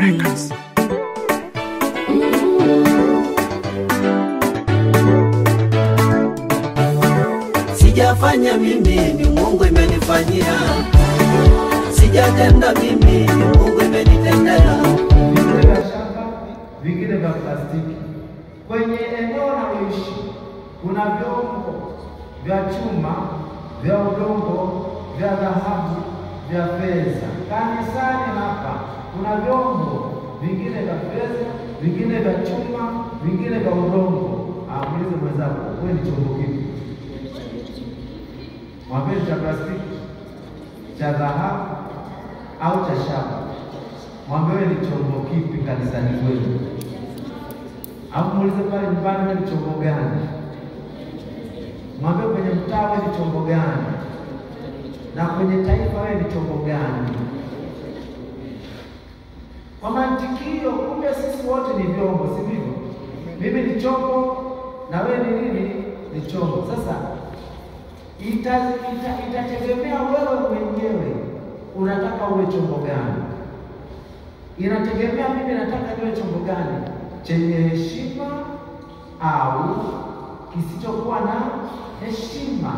Records. Sijafanya mimi, ni Mungu imenifanyia. Sijatenda mimi, ni Mungu imenitendea. Vingine vya shamba, vingine vya plastiki. Kwenye eneo naloishi kuna vyombo vya chuma, vya udongo, vya dhahabu, vya fedha. Kanisani hapa kuna vyombo vingine vya fedha, vingine vya chuma, vingine vya udongo. Muulize mwenzako, wewe ni chombo kipi? Mwambie cha plastiki, cha dhahabu au cha shaba. Mwambie wewe ni chombo kipi kanisani kwenu? Au muulize pale nyumbani, wewe ni chombo gani? Mwambie kwenye mtaa, wewe ni chombo gani? Na kwenye taifa, wewe ni chombo gani? Kwa mantiki hiyo, kumbe sisi wote ni vyombo, si ndivyo? Mimi ni chombo na wewe ni nini? Ni chombo. Sasa itategemea wewe mwenyewe unataka uwe chombo gani. Inategemea mimi nataka niwe chombo gani, chenye heshima au kisichokuwa na heshima.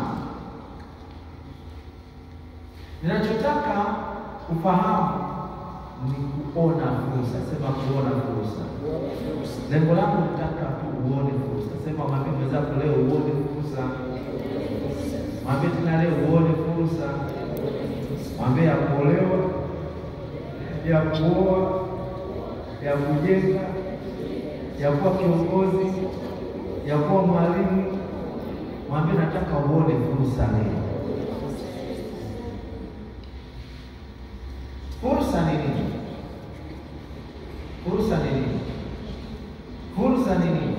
Ninachotaka ufahamu ni kuona fursa. Sema kuona fursa. Lengo langu nataka tu uone fursa. Sema mwambie mwenzako leo uone fursa. Mwambie tena leo uone fursa. Mwambie ya kuolewa, ya kuoa, ya kujenga, ya kuwa kiongozi, ya kuwa mwalimu. Mwambie nataka uone fursa leo. Fursa ni nini? Fursa ni nini? Fursa ni nini?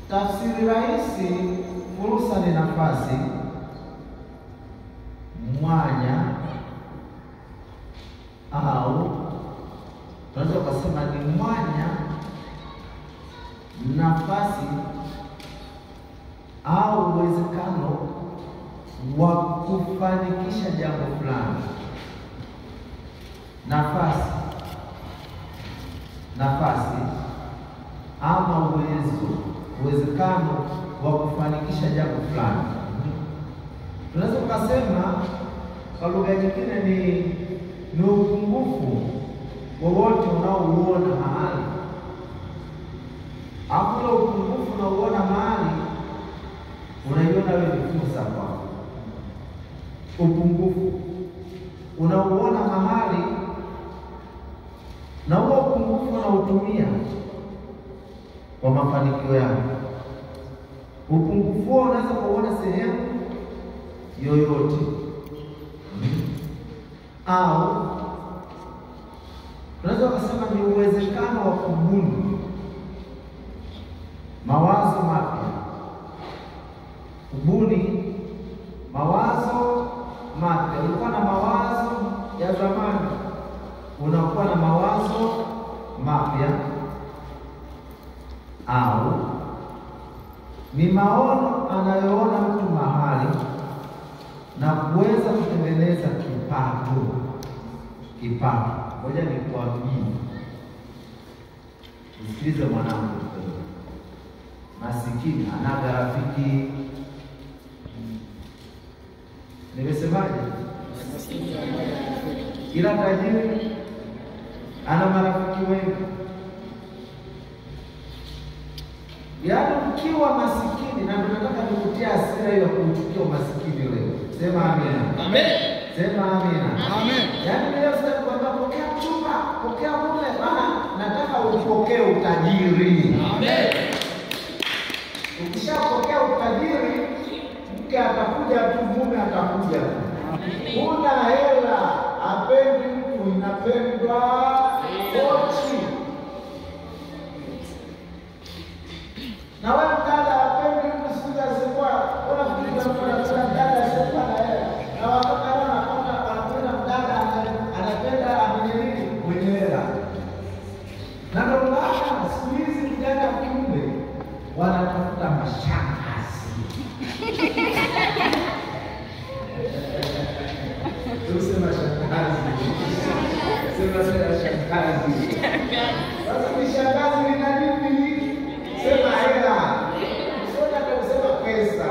Tafsiri rahisi, fursa ni nafasi, mwanya, au tunaweza kusema ni mwanya, nafasi au uwezekano wa kufanikisha jambo fulani. Nafasi ama uwezekano wa kufanikisha jambo fulani. Tunaweza kusema kwa lugha nyingine ni upungufu wowote unaouona mahali. Hapo ule upungufu unaouona mahali unaiona wewe ni fursa kwako. Upungufu unauona mahali na huo upungufu unautumia kwa mafanikio yako. Upungufu huo unaweza kuona sehemu yoyote, au unaweza kusema ni uwezekano wa kubuni mawazo mapya. Kubuni mawazo mapya. Ulikuwa na mawazo ya zamani, unakuwa na mawazo mapya, au ni maono anayoona mtu mahali na kuweza kutengeneza kipato. Ngoja nikuambie, msikilize mwanangu, masikini anaga rafiki. Nimesemaje? Kila tajiri ana marafiki wengi. Yaani ukiwa masikini, na tunataka nikutia hasira hiyo kuchukia masikini leo. Sema amina. Amen. Sema amina. Amen. Yaani leo sasa kwamba pokea chumba, pokea mume, maana nataka upokee utajiri. Amen. Ukishapokea utajiri, mke atakuja tu, mume atakuja tu. Una hela, apendi mtu, inapendwa wote. Na wewe dada, apendi mtu, sikuja sikuwa unafikiri kuna dada sikuwa na hela. Na wakati anapenda mdada anapenda amenyelini mwenye hela. Na ndio maana siku hizi vijana wa kiume wanatafuta mashangazi. Tuseme mashangazi. shangazi. Sasa ni shangazi lina nini? Sema hela. Sio nataka kusema pesa.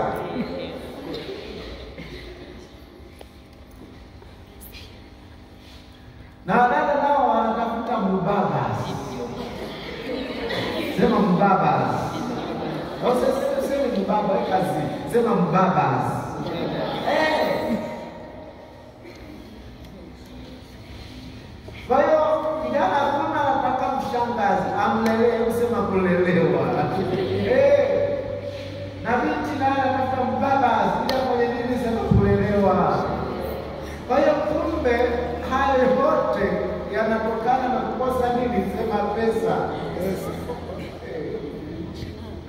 Na wadada nao wanatafuta mbabas. Sema mbabas. Au sema mbaba kazi. Sema mbabas. Kwa hiyo kijana hakuna anataka mshangazi amlelee, usema kulelewa. Na binti naye anataka mbabas, bila kwenye nini sema kulelewa. Kwa hiyo kumbe hayo yote yanatokana na kukosa nini? Sema pesa.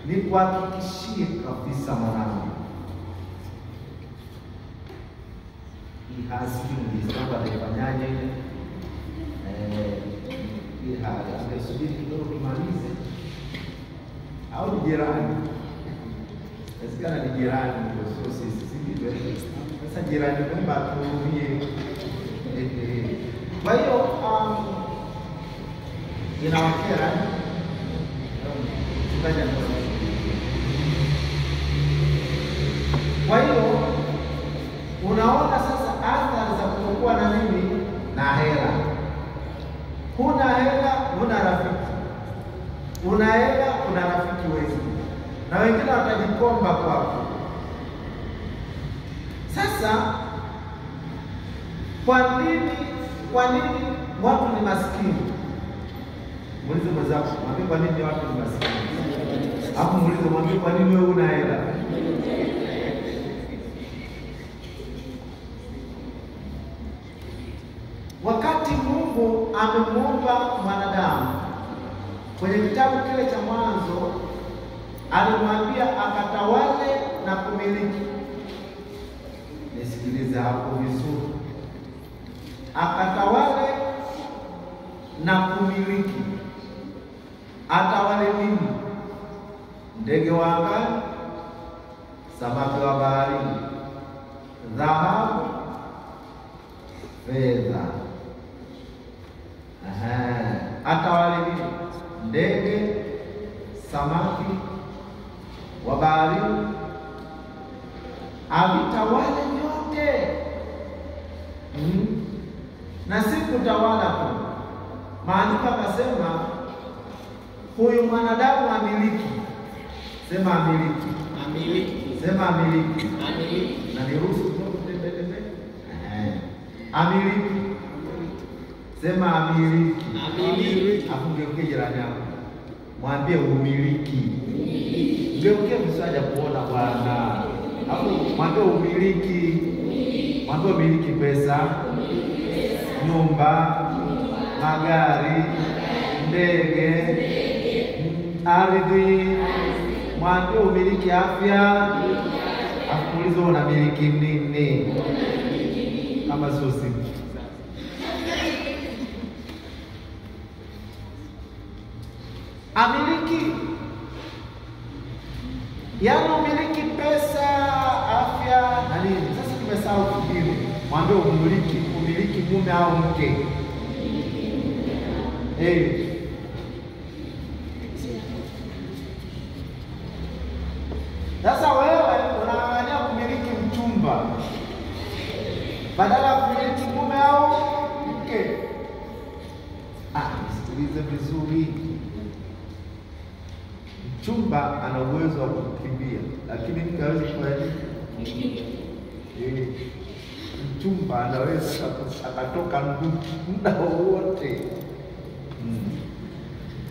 Ni kuhakikishie kabisa mwanangu, hii hasini kwamba ataifanyaje hii hali, angesubiri kidogo tumalize, au ni jirani. Inawezekana ni jirani, sio sisi. Sasa jirani kwamba atuhurumie. Kwa hiyo inawakera tukaja. Kwa hiyo unaona sasa athari za kutokuwa na nini? Na hela. Huna hela, huna rafiki. Una hela, una rafiki wengi, na wengine watajikomba kwako. Sasa kwa nini watu ni maskini? Muulize mwenzako, mwambie kwa nini watu ni maskini. Hapo muulize, mwambie kwa nini wewe una hela. Wakati Mungu amemuumba mwanadamu, kwenye kitabu kile cha Mwanzo alimwambia akatawale na kumiliki. Nisikilize hapo vizuri. Akatawale na kumiliki. Atawale nini? Ndege wa angani, samaki wa baharini, dhahabu, fedha. Atawale nini? Ndege, samaki wa baharini, avitawale vyote. Na si kutawala tu. Maandiko akasema huyu mwanadamu amiliki. Sema amiliki. Amiliki. Sema amiliki. Amiliki. Na niruhusu kidogo tembele. Amiliki. Sema amiliki. Amiliki. Afungeuke jirani yako, mwambie umiliki. Ngeuke msaja kuona Bwana. Hapo mwambie umiliki. Mwambie umiliki pesa, nyumba, magari, ndege, ardhi. Mwambie umiliki afya. Akuulize unamiliki nini? Kama sio simu. Amiliki. Yaani umiliki pesa, afya na nini. Sasa tumesahau kingine. Mwambie umiliki mume au mke. Sasa wewe unaangalia kumiliki mchumba badala ya kumiliki mume au mke. Nisikilize vizuri. Mchumba ana uwezo wa kukimbia, lakini mke hawezi kufanya nini? Mchumba anaweza akatoka muda wowote,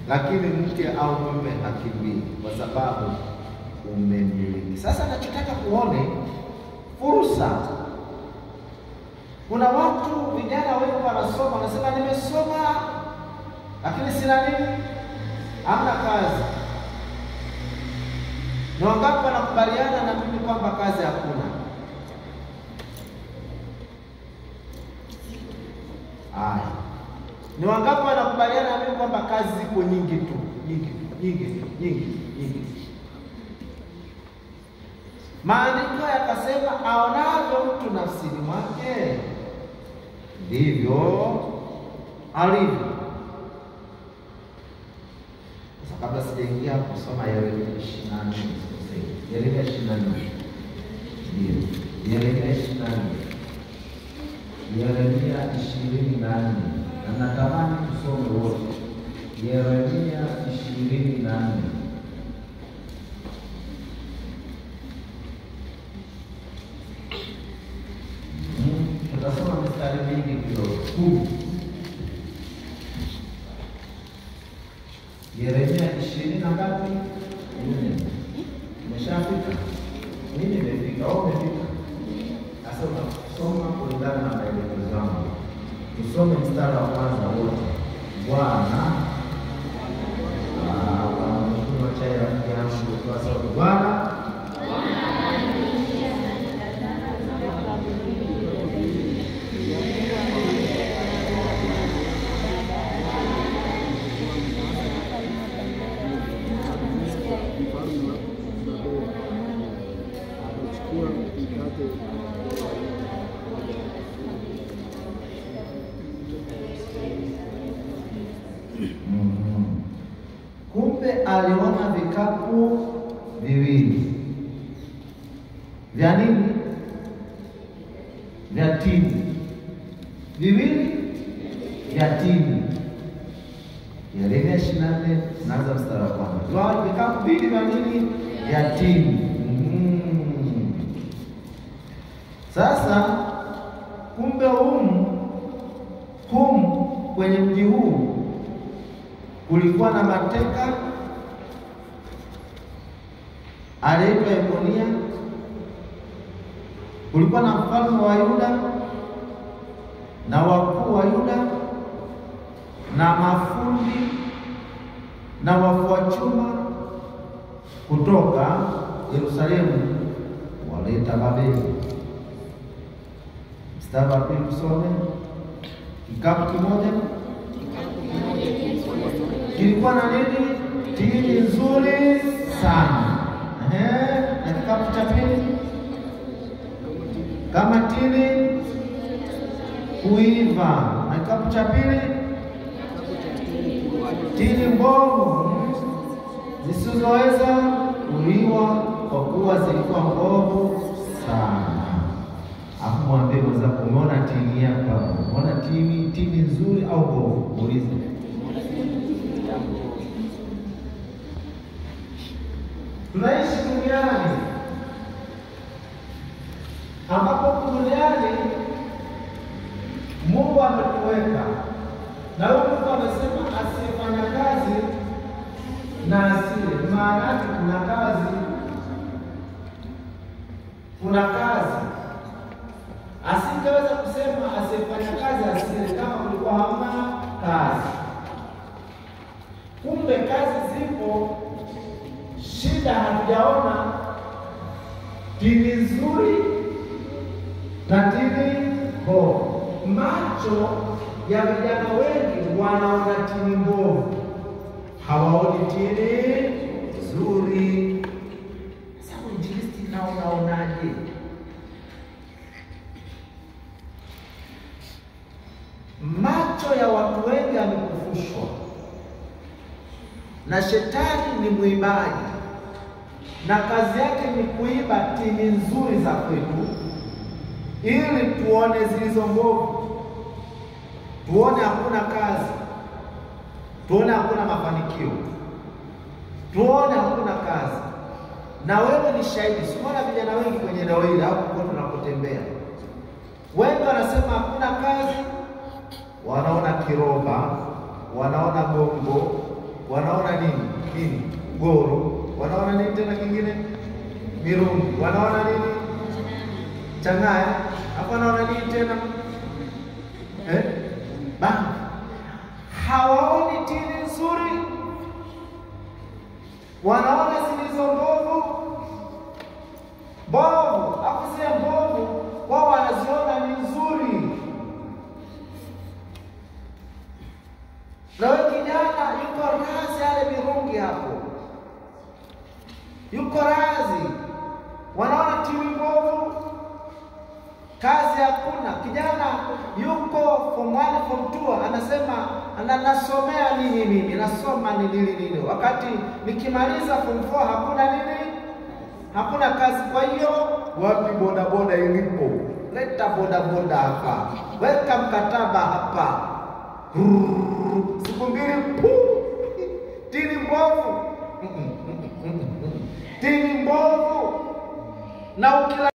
lakini mke au mume hakimbii kwa sababu umemiliki. Sasa nachotaka kuone fursa. Kuna watu vijana wengi wanasoma, wanasema nimesoma lakini sina nini? Hamna kazi. Ni wangapi wanakubaliana na mimi kwamba kazi hakuna? Ni wangapi wanakubaliana na mimi kwamba kazi ziko nyingi tu? Nyingi. Maandiko yakasema aonavyo mtu nafsini mwake ndivyo alivyo. kabla sijaingia kusoma Yeremia 24. Yeremia 24. Ndio. Yeremia 24. Yeremia 24. Na natamani tusome wote. Yeremia 24. Tutasoma mstari mingi kidogo. Yeremia 20 na ngapi? 4. Umeshafika? Mimi nimefika. Au umefika? Sasa soma kulingana na maelekezo yangu. Tusome mstari wa kwanza wote. Bwana mkuu wa chai rafiki yangu kwa sababu Bwana kumbe aliona vikapu viwili vya nini? Vya tini. Viwili vya tini. Yeremia 24 naanza mstari wa kwanza. Vikapu viwili vya nini? Vya tini. Sasa kumbe humu kwenye mji huu kulikuwa na mateka aliyeitwa Yekonia. Kulikuwa na mfalme wa Yuda na wakuu wa Yuda na mafundi na wafua chuma kutoka Yerusalemu waleta Babeli. Mstari wa pili tusome. Kikapu kimoja kilikuwa na nini? Tini nzuri sana. Na kikapu cha pili kama tini kuiva. Na kikapu cha pili tini mbovu zisizoweza kuliwa kwa kuwa zilikuwa mbovu sana. Hapo mwambie mwenzako, umeona tini yako? Umeona tini nzuri au mbovu? Muulize. Tunaishi duniani ambapo duniani Mungu ametuweka, na Mungu amesema asiyefanya kazi na asile. Maana yake kuna kazi. Asingeweza kusema asiyefanya kazi asile kama kulikuwa hamna kazi. Kumbe kazi zipo. Shida hatujaona tini nzuri na tini mbovu. Macho ya vijana wengi wanaona tini mbovu, hawaoni tini nzuri. Sasa injilisti nao unaonaje? Macho ya watu wengi yamekufushwa, na shetani ni mwibaji, na kazi yake ni kuiba tini nzuri za kwetu ili tuone zilizo mbovu, tuone hakuna kazi, tuone hakuna mafanikio, tuone hakuna kazi. Na wewe ni shahidi. Simuona vijana wengi kwenye eneo hili hapo kwa tunapotembea, wengi wanasema hakuna kazi, wanaona kiroba, wanaona gongo, wanaona nini goro, wanaona nini tena kingine, mirungi, wanaona nini changaya, hapo wanaona nini tena bang. Hawaoni tini nzuri, wanaona zilizo mbovu. Hapo si mbovu, wao wanaziona ni nzuri. Na wewe kijana yuko razi ale mirungi hapo, yuko razi, wanaona tini mbovu, kazi hakuna. Kijana yuko form 1 form 2 nasomea nini mimi? Nasoma nini? Wakati nikimaliza form 4 hakuna nini? Hakuna kazi. Kwa hiyo wapi bodaboda ilipo? Leta bodaboda hapa. Weka mkataba hapa. Siku mbili tini mbovu. Tini mbovu. Na ukila